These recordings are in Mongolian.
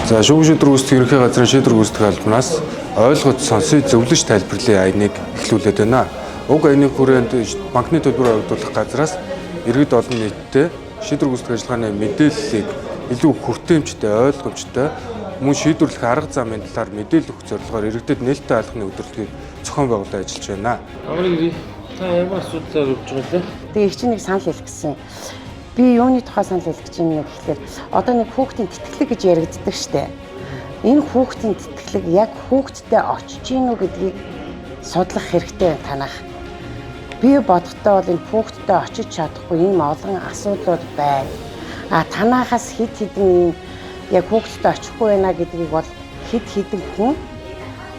За шүүх шийдвэр үүсгэх ерөнхий газрын шийдвэр үүсгэх албанаас ойлгож сонсож зөвлөж тайлбарлын аяныг эхлүүлээд байна. Уг аяны хүрээнд банкны төлбөр ойгдуулах газраас иргэд олон нийтэд шийдвэр үүсгэх ажиллагааны мэдээллийг илүү хүртээмжтэй, ойлгомжтой мөн шийдвэрлэх арга замын талаар мэдээлэл өгөх зорилгоор иргэдэд нээлттэй алхны өдөрлөгийг зохион байгуулаад ажиллаж байна. Та ямар асуудлаар явж байгаа вэ? Тэгээ их чинь нэг санал хэлэх гэсэн. Би юуны тухай санал хэлэх гэж байна гэхээр одоо нэг хүүхдийн тэтгэлэг гэж яригддаг штэ. Энэ хүүхдийн тэтгэлэг яг хүүхдтэй очиж гинүү гэдгийг судлах хэрэгтэй танах. Би бодохдоо бол энэ хүүхдтэй очиж чадахгүй ийм олон асуудлууд байна. Танахаас хэд хэдэн яг хүүхдтэй очихгүй байна гэдгийг бол хэд хэдэн хүн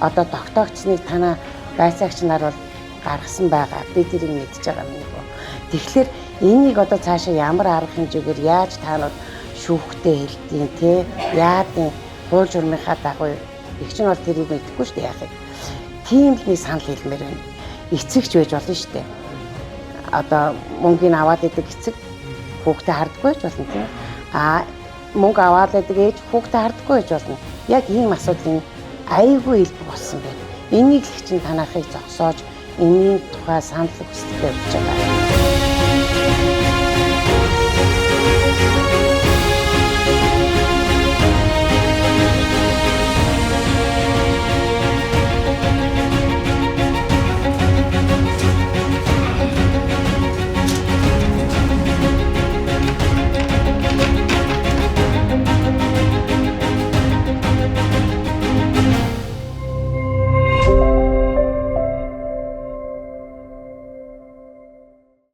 одоо тогтоогчныг танаа байцаагч нар бол гаргасан байгаа. Би тэрийг мэдж байгаа юм уу. Тэгэхээр энийг одоо цаашаа ямар арга хэмжээгээр яаж таанууд шүүхтэй хэлтийн те яадын хууль журмынхаа дагуу их ч нь бол тэрийг мэдэхгүй шүү дээ яахыг. Тийм л нэг санал хэлмээр байна. Эцэгч байж болно шүү дээ. Одоо мөнгөний аваад идэг эцэг хүүхдээ хардггүй байж болно тийм. Мөнгө аваад идэг ээж хүүхдээ хардггүй байж болно. Яг ийм асуудлын айгүй илбэг болсон байна. Энийг л чинь танахыг зогсоож энэний тухай санал хүсэлтэй явж байгаа.